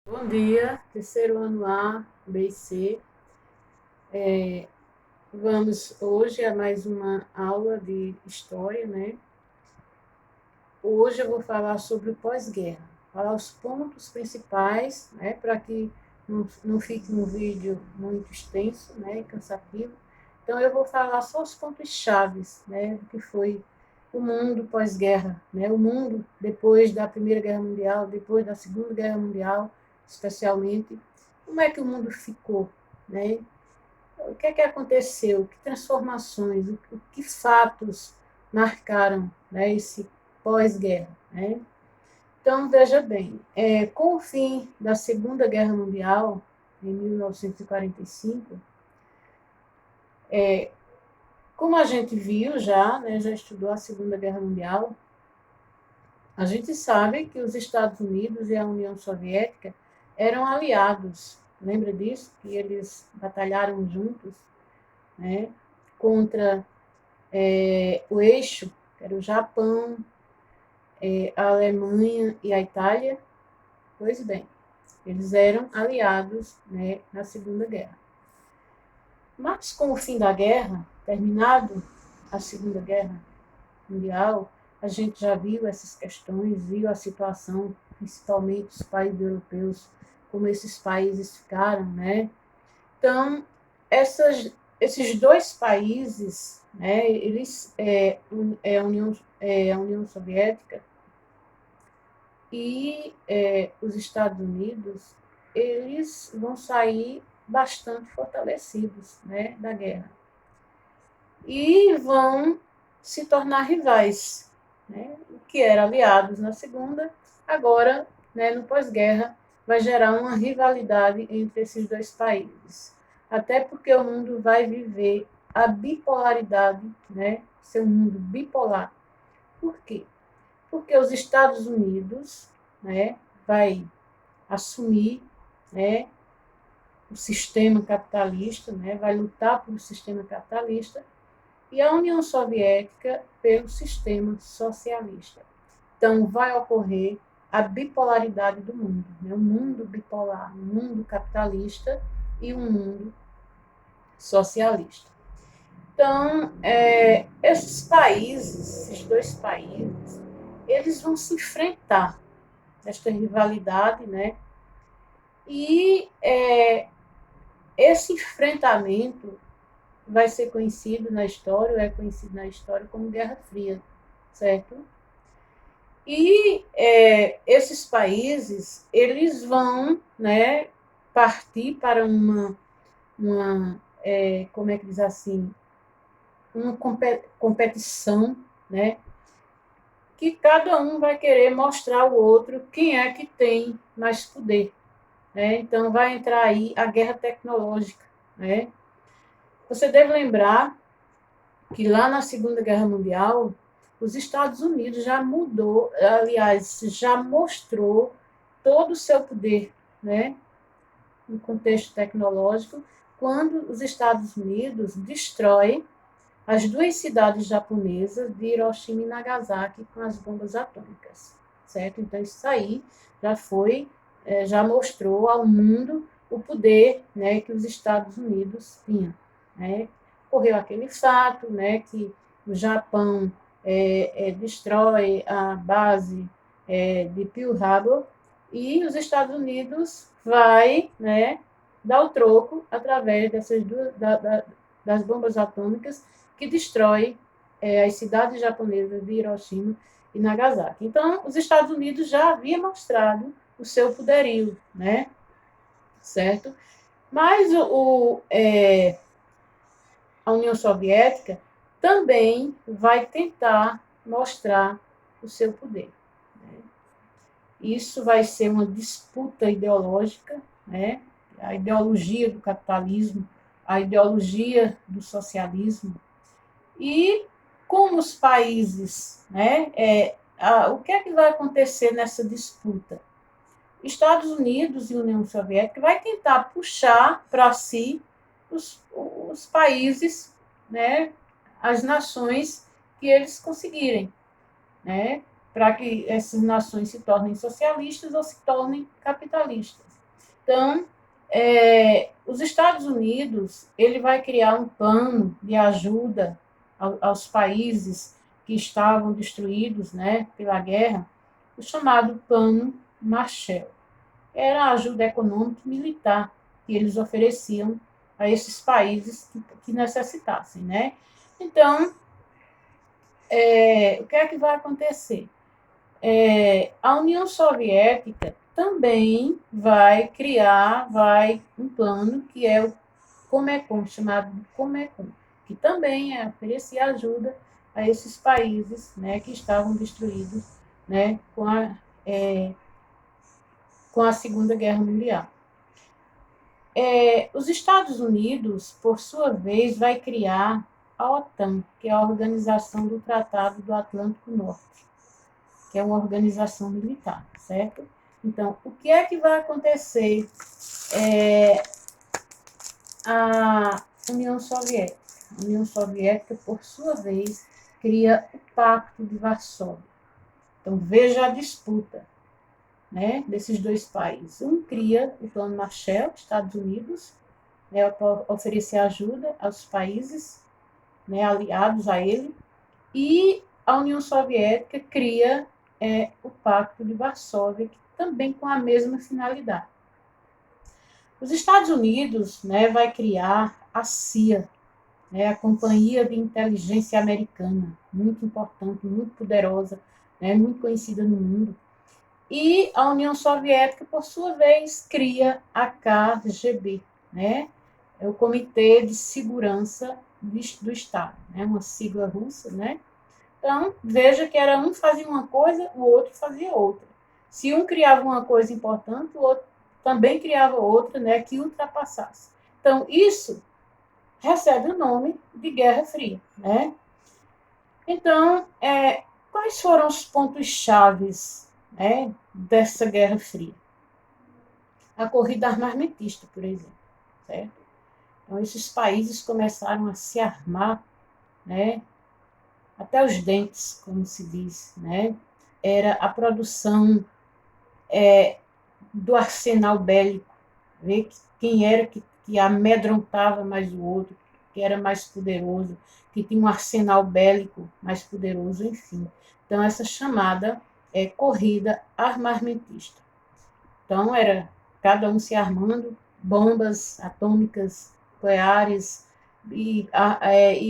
Bom dia, terceiro ano A, B e C. Vamos hoje a mais uma aula de história, né? Hoje eu vou falar sobre o pós-guerra, falar os pontos principais, né? Para que não fique um vídeo muito extenso, né? E cansativo. Então eu vou falar só os pontos chaves, né? Do que foi o mundo pós-guerra, né? O mundo depois da Primeira Guerra Mundial, depois da Segunda Guerra Mundial, especialmente. Como é que o mundo ficou, né? O que é que aconteceu? Que transformações, que fatos marcaram, né, esse pós-guerra, né? Então, veja bem, com o fim da Segunda Guerra Mundial, em 1945, como a gente viu já, né, já estudou a Segunda Guerra Mundial, a gente sabe que os Estados Unidos e a União Soviética eram aliados. Lembra disso? Que eles batalharam juntos, né, contra o eixo, que era o Japão, a Alemanha e a Itália. Pois bem, eles eram aliados, né, na Segunda Guerra. Mas com o fim da guerra, terminado a Segunda Guerra Mundial, a gente já viu essas questões, viu a situação, principalmente os países europeus, como esses países ficaram, né? Então, esses dois países, né, eles, a União Soviética e os Estados Unidos, eles vão sair bastante fortalecidos, né, da guerra e vão se tornar rivais, né, que eram aliados na segunda, agora, né, no pós-guerra, vai gerar uma rivalidade entre esses dois países, até porque o mundo vai viver a bipolaridade, né, ser um mundo bipolar. Por quê? Porque os Estados Unidos, né, vai assumir, né, o sistema capitalista, né, vai lutar pelo sistema capitalista, e a União Soviética pelo sistema socialista. Então, vai ocorrer a bipolaridade do mundo, né, um mundo bipolar, um mundo capitalista e um mundo socialista. Então, esses países, esses dois países, eles vão se enfrentar nesta rivalidade, né? E esse enfrentamento vai ser conhecido na história, ou é conhecido na história como Guerra Fria, certo? E esses países, eles vão, né, partir para como é que diz assim, uma competição, né, que cada um vai querer mostrar ao outro quem é que tem mais poder. Né? Então, vai entrar aí a guerra tecnológica. Né? Você deve lembrar que lá na Segunda Guerra Mundial, os Estados Unidos já mudou, aliás, já mostrou todo o seu poder, né, no contexto tecnológico, quando os Estados Unidos destroem as duas cidades japonesas de Hiroshima e Nagasaki com as bombas atômicas, certo? Então isso aí já foi, já mostrou ao mundo o poder, né, que os Estados Unidos tinham, né? Ocorreu aquele fato, né, que o Japão destrói a base de Pearl Harbor e os Estados Unidos vai, né, dar o troco através das bombas atômicas que destrói as cidades japonesas de Hiroshima e Nagasaki. Então, os Estados Unidos já havia mostrado o seu poderio, né? Certo? Mas a União Soviética também vai tentar mostrar o seu poder. Né? Isso vai ser uma disputa ideológica, né? A ideologia do capitalismo, a ideologia do socialismo. E como os países, né, o que é que vai acontecer nessa disputa? Estados Unidos e União Soviética vai tentar puxar para si os países, né, as nações que eles conseguirem, né, para que essas nações se tornem socialistas ou se tornem capitalistas. Então, os Estados Unidos, ele vai criar um plano de ajuda aos países que estavam destruídos, né, pela guerra, o chamado Plano Marshall. Era a ajuda econômica e militar que eles ofereciam a esses países que necessitassem, né? Então, o que é que vai acontecer? A União Soviética também vai criar um plano que é o Comecon, chamado de Comecon, que também oferecer ajuda a esses países, né, que estavam destruídos, né, com a Segunda Guerra Mundial. Os Estados Unidos, por sua vez, vai criar a OTAN, que é a Organização do Tratado do Atlântico Norte, que é uma organização militar, certo? Então, o que é que vai acontecer? A União Soviética. A União Soviética, por sua vez, cria o Pacto de Varsóvia. Então, veja a disputa, né, desses dois países. Um cria o Plano Marshall, Estados Unidos, né, para oferecer ajuda aos países, né, aliados a ele, e a União Soviética cria o Pacto de Varsóvia, também com a mesma finalidade. Os Estados Unidos, né, vai criar a CIA, né, a Companhia de Inteligência Americana, muito importante, muito poderosa, né, muito conhecida no mundo. E a União Soviética, por sua vez, cria a KGB, né, é o Comitê de Segurança do Estado, né, uma sigla russa, né? Então, veja que era um fazia uma coisa, o outro fazia outra. Se um criava uma coisa importante, o outro também criava outra, né, que ultrapassasse. Então, isso recebe o nome de Guerra Fria, né? Então, quais foram os pontos chaves, né, dessa Guerra Fria? A corrida armamentista, por exemplo, certo? Então, esses países começaram a se armar, né, até os dentes, como se diz, né? Era a produção do arsenal bélico, ver quem era que amedrontava mais o outro, que era mais poderoso, que tinha um arsenal bélico mais poderoso, enfim. Então, essa chamada corrida armamentista. Então, era cada um se armando, bombas atômicas, nucleares e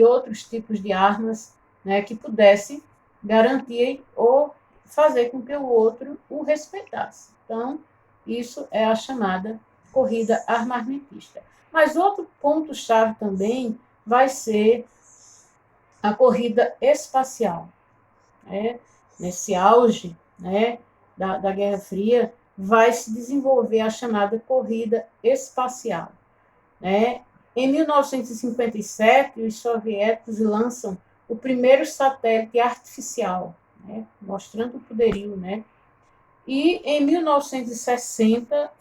outros tipos de armas, né, que pudessem garantir ou fazer com que o outro o respeitasse. Então, isso é a chamada corrida armamentista. Mas outro ponto-chave também vai ser a corrida espacial. Né? Nesse auge, né, da Guerra Fria, vai se desenvolver a chamada corrida espacial. Né? Em 1957, os soviéticos lançam o primeiro satélite artificial, né, mostrando o poderio, né? E em 1960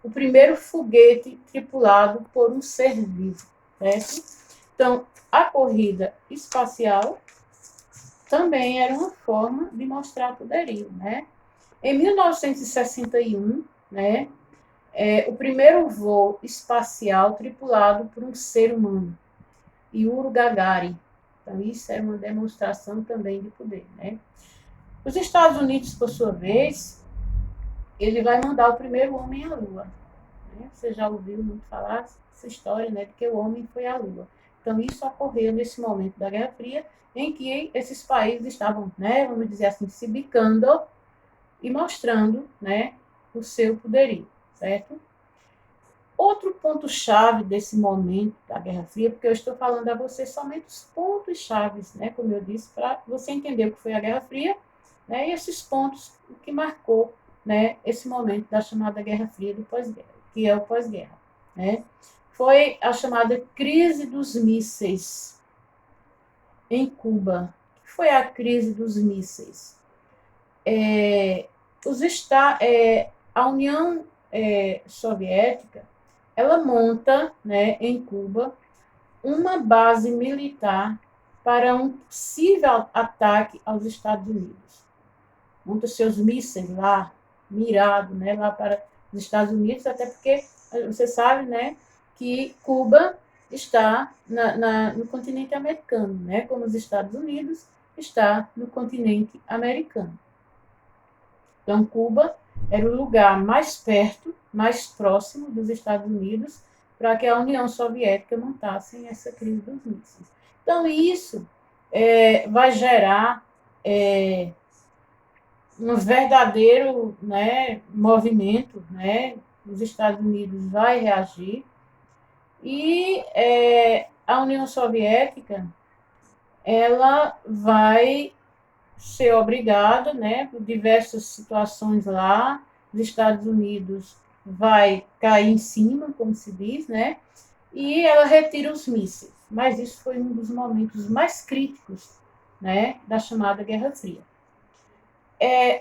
o primeiro foguete tripulado por um ser vivo, certo? Então, a corrida espacial também era uma forma de mostrar poderio, né? Em 1961, né, o primeiro voo espacial tripulado por um ser humano, Yuri Gagarin. Então, isso era uma demonstração também de poder, né? Os Estados Unidos, por sua vez, ele vai mandar o primeiro homem à Lua. Né? Você já ouviu muito falar essa história, né, de que o homem foi à Lua. Então, isso ocorreu nesse momento da Guerra Fria, em que esses países estavam, né, vamos dizer assim, se bicando e mostrando, né, o seu poderio, certo? Outro ponto-chave desse momento da Guerra Fria, porque eu estou falando a você somente os pontos-chaves, né, como eu disse, para você entender o que foi a Guerra Fria, né, e esses pontos que marcou, né, esse momento da chamada Guerra Fria do pós-guerra, que é o pós-guerra, né? Foi a chamada crise dos mísseis em Cuba. O que foi a crise dos mísseis? A União Soviética, ela monta, né, em Cuba uma base militar para um possível ataque aos Estados Unidos. Monta seus mísseis lá, mirado, né, lá para os Estados Unidos, até porque você sabe, né, que Cuba está no continente americano, né, como os Estados Unidos está no continente americano. Então, Cuba era o lugar mais perto, mais próximo dos Estados Unidos para que a União Soviética montasse essa crise dos mísseis. Então, isso vai gerar um verdadeiro, né, movimento, né? Os Estados Unidos vai reagir e a União Soviética ela vai ser obrigada, né, por diversas situações lá, os Estados Unidos vai cair em cima, como se diz, né, e ela retira os mísseis. Mas isso foi um dos momentos mais críticos, né, da chamada Guerra Fria.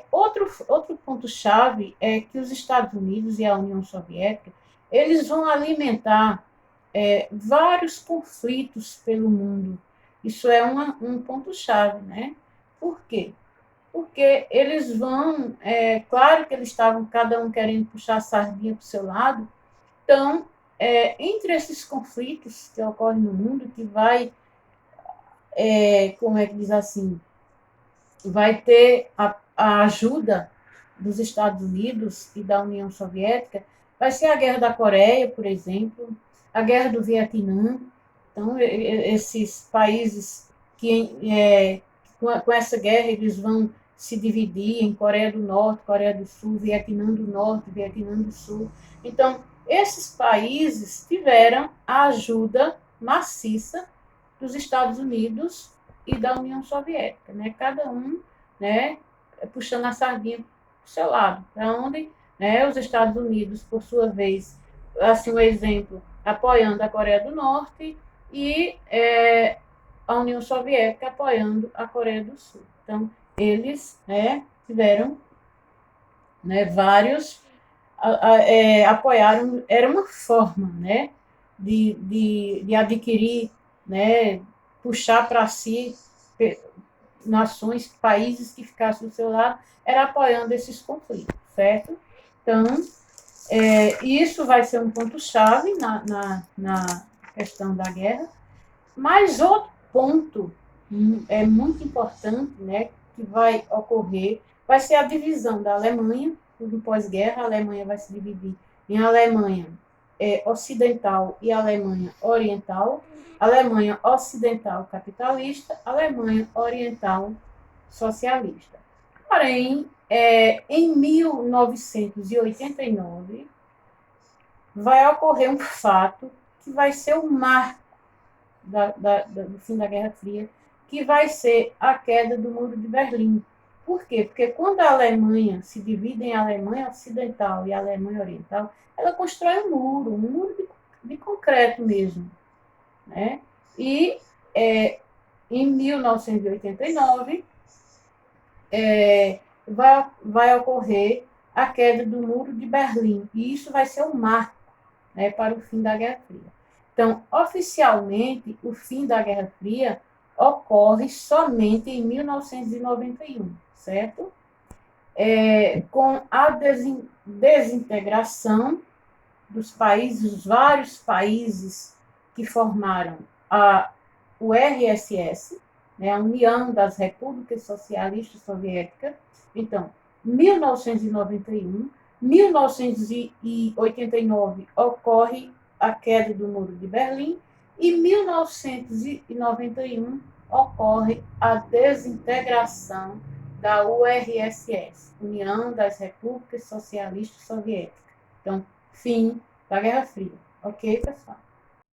Outro ponto-chave é que os Estados Unidos e a União Soviética eles vão alimentar vários conflitos pelo mundo. Isso é um ponto-chave, né? Por quê? Porque eles vão, claro que eles estavam cada um querendo puxar a sardinha para o seu lado, então, entre esses conflitos que ocorrem no mundo, que vai, como é que diz assim, vai ter a ajuda dos Estados Unidos e da União Soviética, vai ser a Guerra da Coreia, por exemplo, a Guerra do Vietnã. Então, esses países que, com essa guerra, eles vão se dividir em Coreia do Norte, Coreia do Sul, Vietnã do Norte, Vietnã do Sul. Então, esses países tiveram a ajuda maciça dos Estados Unidos e da União Soviética, né? Cada um, né, puxando a sardinha para o seu lado, para onde, né, os Estados Unidos, por sua vez, assim, o exemplo, apoiando a Coreia do Norte e a União Soviética apoiando a Coreia do Sul. Então, eles, né, tiveram, né, vários apoiaram, era uma forma, né, de adquirir, né, puxar para si nações, países que ficassem do seu lado, era apoiando esses conflitos, certo? Então, isso vai ser um ponto-chave na questão da guerra. Mas outro ponto é muito importante, né, que vai ocorrer, vai ser a divisão da Alemanha. No pós-guerra, a Alemanha vai se dividir em Alemanha ocidental e Alemanha oriental. Alemanha ocidental capitalista, Alemanha oriental socialista. Porém, em 1989, vai ocorrer um fato que vai ser o marco do fim da Guerra Fria, que vai ser a queda do Muro de Berlim. Por quê? Porque quando a Alemanha se divide em Alemanha Ocidental e Alemanha Oriental, ela constrói um muro de concreto mesmo. Né? E em 1989 vai ocorrer a queda do Muro de Berlim, e isso vai ser um marco, né, para o fim da Guerra Fria. Então, oficialmente, o fim da Guerra Fria ocorre somente em 1991, certo? Com a desintegração dos países, os vários países que formaram o RSS, né, a União das Repúblicas Socialistas Soviéticas. Então, 1991, 1989 ocorre a queda do Muro de Berlim e 1991 ocorre a desintegração da URSS, União das Repúblicas Socialistas Soviéticas. Então, fim da Guerra Fria. Ok, pessoal?